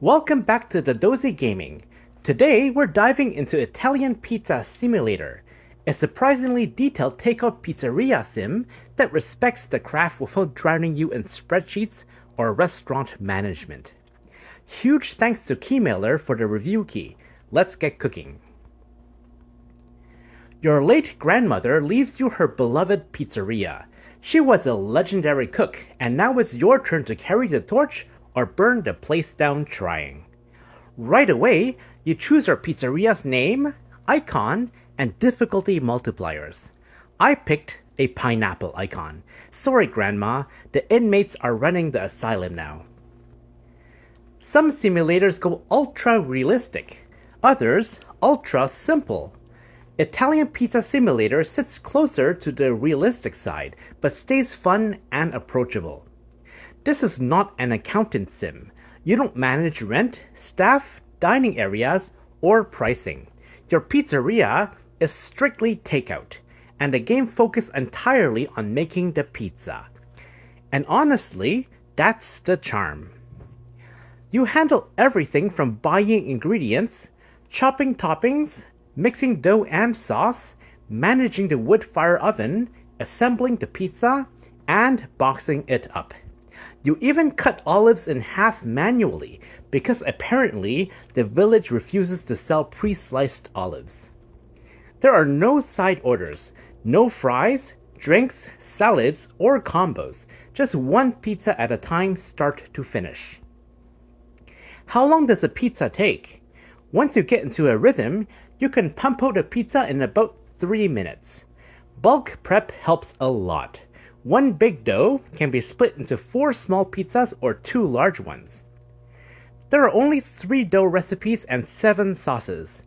Welcome back to Dadozy Gaming. Today we're diving into Italian Pizza Simulator, a surprisingly detailed takeout pizzeria sim that respects the craft without drowning you in spreadsheets or restaurant management. Huge thanks to Keymailer for the review key. Let's get cooking. Your late grandmother leaves you her beloved pizzeria. She was a legendary cook, and now it's your turn to carry the torch or burn the place down trying. Right away, you choose your pizzeria's name, icon, and difficulty multipliers. I picked a pineapple icon. Sorry, Grandma, the inmates are running the asylum now. Some simulators go ultra realistic, others ultra simple. Italian Pizza Simulator sits closer to the realistic side, but stays fun and approachable. This is not an accountant sim. You don't manage rent, staff, dining areas, or pricing. Your pizzeria is strictly takeout, and the game focuses entirely on making the pizza. And honestly, that's the charm. You handle everything from buying ingredients, chopping toppings, mixing dough and sauce, managing the wood fire oven, assembling the pizza, and boxing it up. You even cut olives in half manually, because apparently the village refuses to sell pre-sliced olives. There are no side orders, no fries, drinks, salads, or combos, just one pizza at a time start to finish. How long does a pizza take? Once you get into a rhythm, you can pump out a pizza in about 3 minutes. Bulk prep helps a lot. One big dough can be split into 4 small pizzas or 2 large ones. There are only 3 dough recipes and 7 sauces.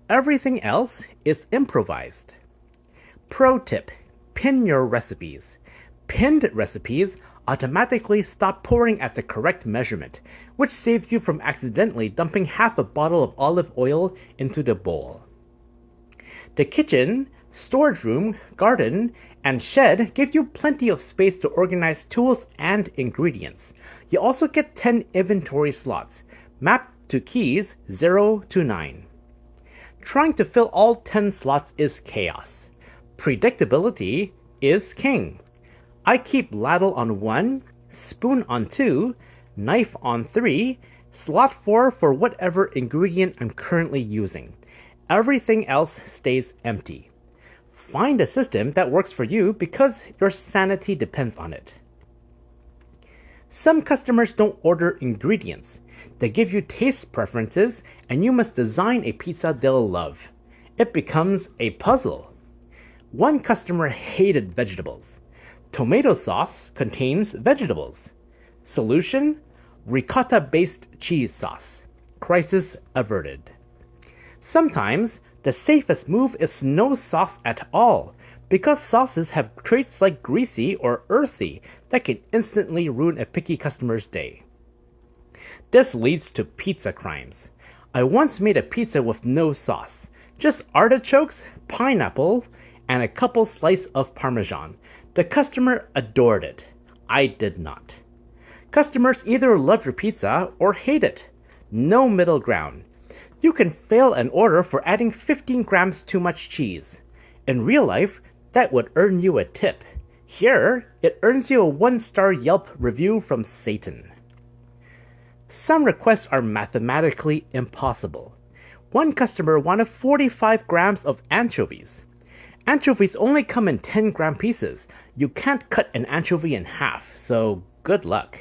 Everything else is improvised. Pro tip: pin your recipes. Pinned recipes automatically stop pouring at the correct measurement, which saves you from accidentally dumping half a bottle of olive oil into the bowl. The kitchen, storage room, garden, and shed give you plenty of space to organize tools and ingredients. You also get 10 inventory slots, mapped to keys 0 to 9. Trying to fill all 10 slots is chaos. Predictability is king. I keep ladle on 1, spoon on 2, knife on 3, slot 4 for whatever ingredient I'm currently using. Everything else stays empty. Find a system that works for you because your sanity depends on it. Some customers don't order ingredients. They give you taste preferences, and you must design a pizza they'll love. It becomes a puzzle. One customer hated vegetables. Tomato sauce contains vegetables. Solution: ricotta-based cheese sauce. Crisis averted. Sometimes, the safest move is no sauce at all, because sauces have traits like greasy or earthy that can instantly ruin a picky customer's day. This leads to pizza crimes. I once made a pizza with no sauce, just artichokes, pineapple, and a couple slices of Parmesan. The customer adored it. I did not. Customers either love your pizza or hate it. No middle ground. You can fail an order for adding 15 grams too much cheese. In real life, that would earn you a tip. Here, it earns you a 1-star Yelp review from Satan. Some requests are mathematically impossible. One customer wanted 45 grams of anchovies. Anchovies only come in 10-gram pieces. You can't cut an anchovy in half, so good luck.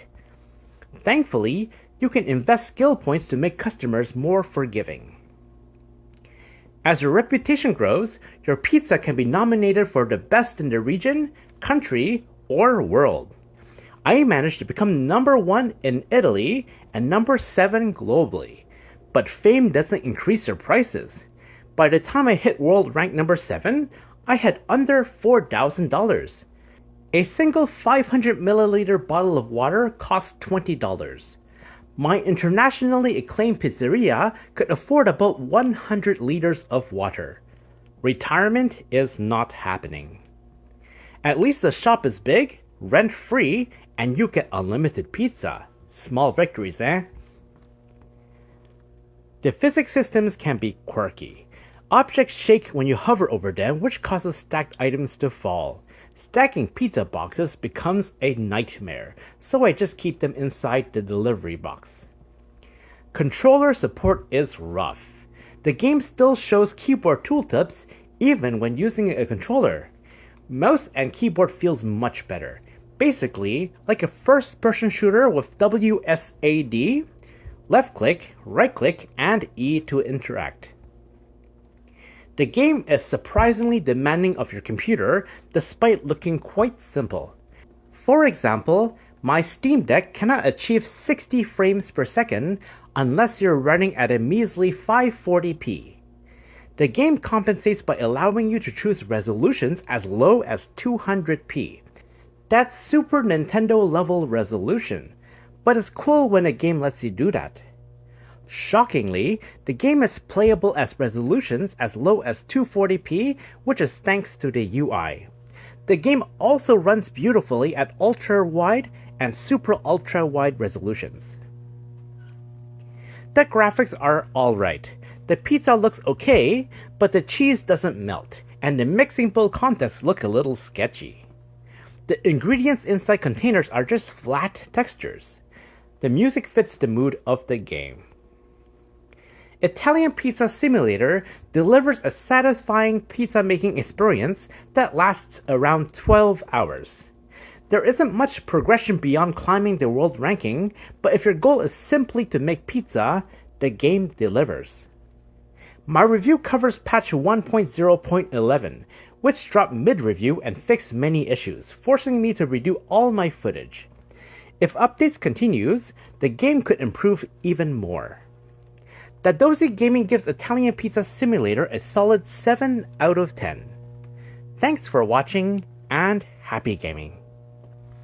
Thankfully, you can invest skill points to make customers more forgiving. As your reputation grows, your pizza can be nominated for the best in the region, country, or world. I managed to become number 1 in Italy and number 7 globally. But fame doesn't increase your prices. By the time I hit world rank number 7, I had under $4,000. A single 500 milliliter bottle of water cost $20. My internationally acclaimed pizzeria could afford about 100 liters of water. Retirement is not happening. At least the shop is big, rent-free, and you get unlimited pizza. Small victories, eh? The physics systems can be quirky. Objects shake when you hover over them, which causes stacked items to fall. Stacking pizza boxes becomes a nightmare, so I just keep them inside the delivery box. Controller support is rough. The game still shows keyboard tooltips even when using a controller. Mouse and keyboard feels much better. Basically, like a first-person shooter with WSAD, left-click, right-click, and E to interact. The game is surprisingly demanding of your computer, despite looking quite simple. For example, my Steam Deck cannot achieve 60 frames per second unless you're running at a measly 540p. The game compensates by allowing you to choose resolutions as low as 200p. That's Super Nintendo level resolution, but it's cool when a game lets you do that. Shockingly, the game is playable at resolutions as low as 240p, which is thanks to the UI. The game also runs beautifully at ultra-wide and super ultra-wide resolutions. The graphics are alright. The pizza looks okay, but the cheese doesn't melt, and the mixing bowl contents look a little sketchy. The ingredients inside containers are just flat textures. The music fits the mood of the game. Italian Pizza Simulator delivers a satisfying pizza making experience that lasts around 12 hours. There isn't much progression beyond climbing the world ranking, but if your goal is simply to make pizza, the game delivers. My review covers patch 1.0.11, which dropped mid-review and fixed many issues, forcing me to redo all my footage. If updates continues, the game could improve even more. Dadozy Gaming gives Italian Pizza Simulator a solid 7 out of 10. Thanks for watching, and happy gaming!